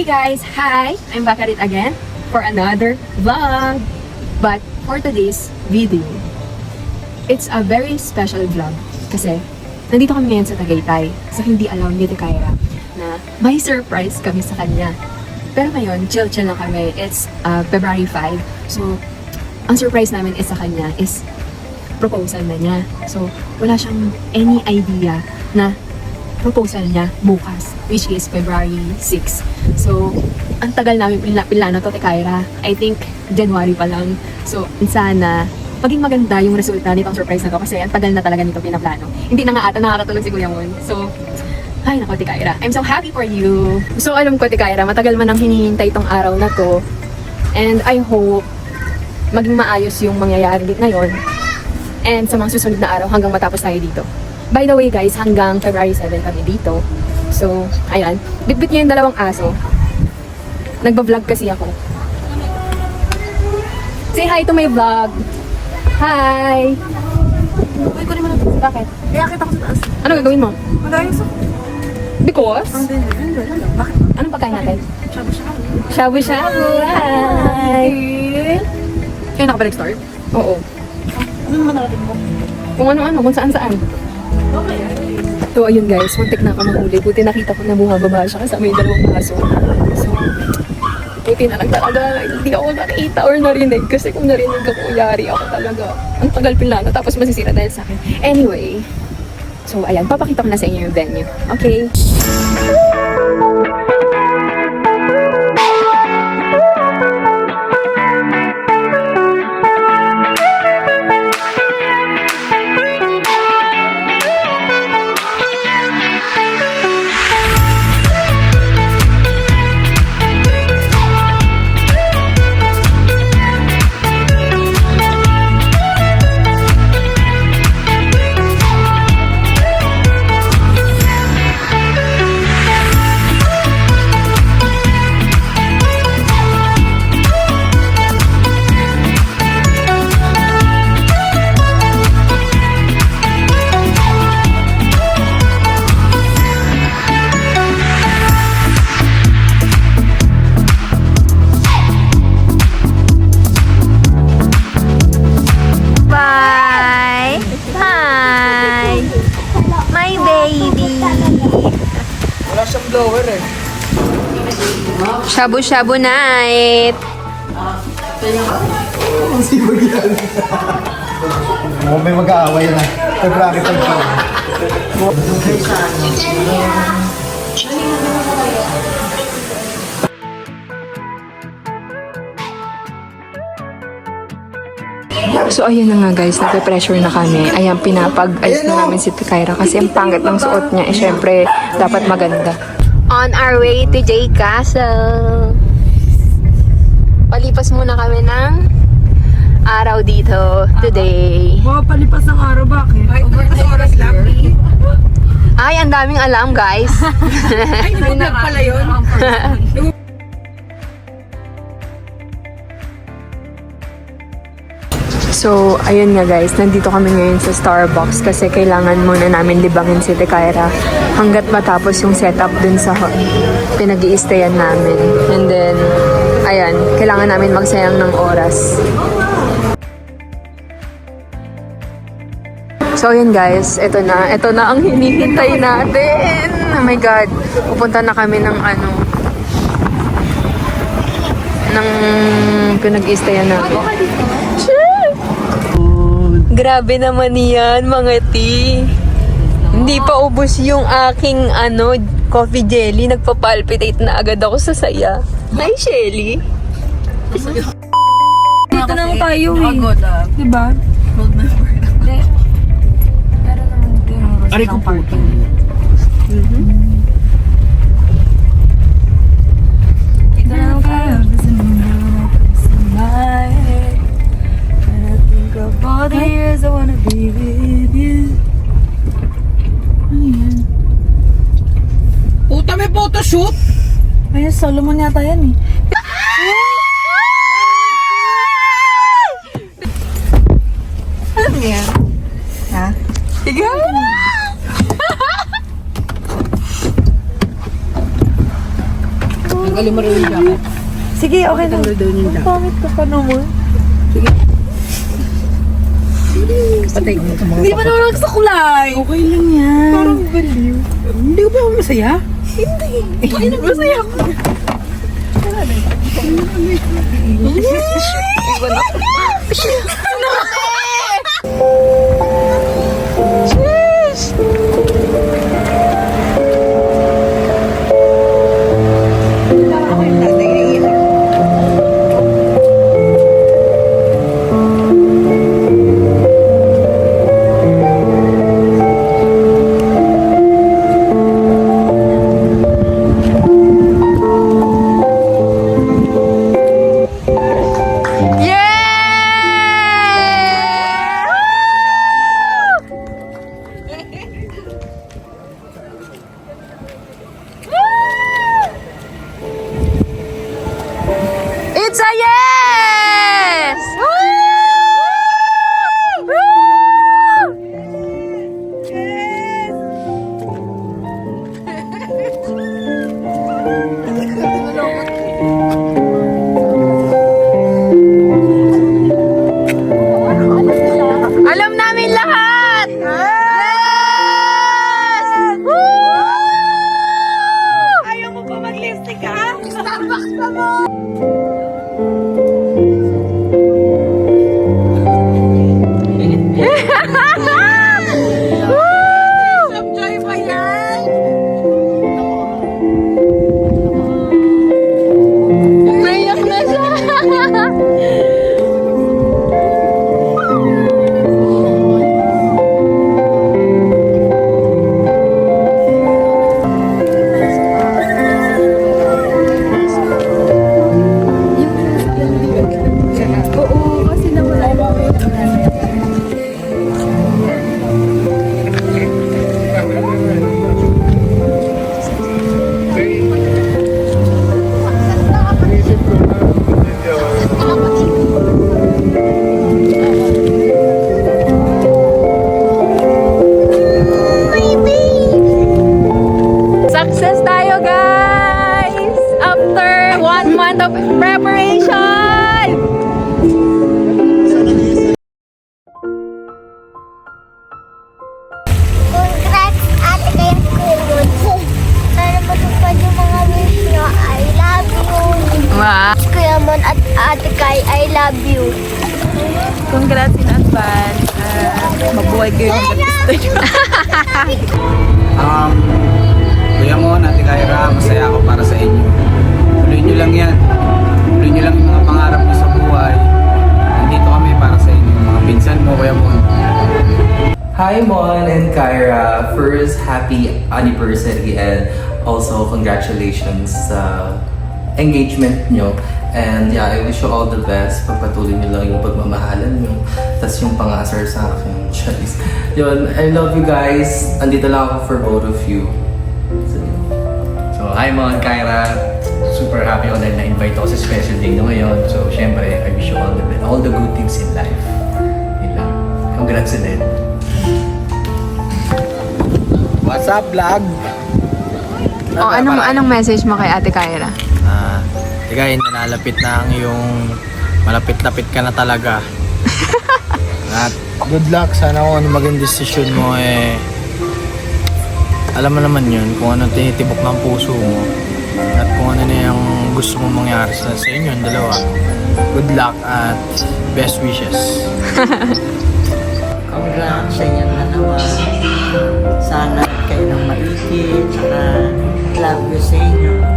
guys! Hi! I'm back at it again for another vlog. But for today's video, it's a very special vlog kasi nandito kami ngayon sa Tagaytay. So hindi alam ni Kyra na may surprise kami sa kanya. Pero ngayon, chill-chill lang kami. It's February 5. So, ang surprise namin is sa kanya is proposal na niya. So, wala siyang any idea na proposal niya bukas, which is February 6. So, ang tagal namin pilano to, Kyra. I think January pa lang. So, sana maging maganda yung resulta nitong surprise na to kasi ang tagal na talaga nito pinaplano. Hindi na nga ata nakakatulog si Kuya Mon. So, ay nako, Kyra. I'm so happy for you. So, alam ko, Kyra, matagal man ang hinihintay itong araw na to. And I hope maging maayos yung mangyayari ngayon. And sa mga susunod na araw hanggang matapos tayo dito. By the way guys, hanggang February 7 kami dito. So, ayan. Bitbit niya yung dalawang aso. Nagba-vlog kasi ako. Say hi to my vlog. Hi! Uy, kunin mo na. Bakit? Kaya kita ko sa taas. Ano gagawin mo? Magayos ako. Because? Hindi. Bakit? Anong pagkain natin? Shabu-shabu. Shabu-shabu! Hi! Kaya nakabalik start? Oo. Ano naman narating mo? Kung ano-ano, kung saan-saan. Okay. So, ayun guys, muntik na ako mahuli. Buti nakita ko na bumababa siya kasama yung dalawang aso. So, buti na lang talaga. Hindi ako nakita or narinig. Kasi kung narinig ako, yari ako talaga. Ang tagal pilano, tapos masisira dahil sa akin. Anyway, so ayan, papakita ko na sa inyo yung venue. Okay? Bye! Hi! My baby! Wala siyang blower eh. Shabu-shabu night! Ang sibag yan. Mukhang may mag-aaway na. February pa siya. So, ayun na nga guys, nagpe-pressure na kami. Ayan, pinapag-ayos na namin si Kyra kasi ang pangit ng suot niya. Eh, syempre, dapat maganda. On our way to J Castle! Palipas muna kami ng araw dito today. Wow, palipas ng araw, bakit? Ay, oras lang. Ay, ang daming alam guys! Ay, nag pala yun. So, ayun nga guys, nandito kami ngayon sa Starbucks kasi kailangan muna namin libangin si Kyra hanggat matapos yung setup dun sa pinag-i-stayan namin. And then, ayan, kailangan namin magsayang ng oras. So, ayun guys, ito na ang hinihintay natin. Oh my God, pupunta na kami ng ng pinag-i-stayan namin. Grabe naman yan, mga ti. Hindi pa ubos yung aking coffee jelly. Nagpa-palpitate na agad ako sa saya. Hi, Shelly. Dito na tayo eh. Diba? Aray ko puto. Dito na tayo. Of all the years I wanna be with you. Ano yan? Puta, may photoshoot! Ayun, Solomon yata yan eh. Alam mo yan? Ha? Ikaw? Tanggalin mo rin yung jacket. Sige, okay lang. Tanggal daw yung Ang jacket. pangit ka pa naman. Patay mo sa mga Hindi pa naman sa kulay. Okay lang yan. Parang baliw. Hindi ko ba ako masaya? Hindi. Ay, masaya ko. Iba na. It's a yes! Alam namin lahat! Yes! Ayaw mo pa mag-lipstick, ha? Enjoy pa yan! Naiyak na siya! Oo, kasi nawala Success tayo, guys! After 1 month of preparation! Congrats, Ate Kayang Kumot. Sana matupad yung mga wish nyo. I love you. Wow! Kuya Mon at Ate Kay, I love you. Congrats in advance. Mabuhay kayo hanggang gusto nyo. Kuya mo, Ate Kyra, masaya ako para sa inyo. Tuloy nyo lang yan. Tuloy nyo lang yung mga pangarap nyo sa buhay. Nandito kami para sa inyo. Mga pinsan mo, Kuya mo. Hi Mon and Kyra, first happy anniversary and also congratulations sa engagement nyo. And yeah, I wish you all the best. Pagpatuloy nyo lang yung pagmamahalan nyo. Tapos yung pangasar sa akin. Charis. Yun, I love you guys. Andito lang ako for both of you. So, hi Mon, Kyra. Super happy ako dahil na-invite ako sa special day na ngayon. So, syempre, I wish you all the good things in life. Yun lang. Congrats ulit. What's up, vlog? Oh, anong message mo kay Ate Kyra? Tigay, nalalapit na ang iyong malapit-lapit ka na talaga. At good luck. Sana kung ano maging desisyon mo alam mo naman yun kung ano tinitibok ng puso mo at kung ano na yung gusto mong mangyari sa inyo yung dalawa. Good luck at best wishes. Congrats sa inyong dalawa. Sana kayo ng maigi. Tsaka love you sa inyo.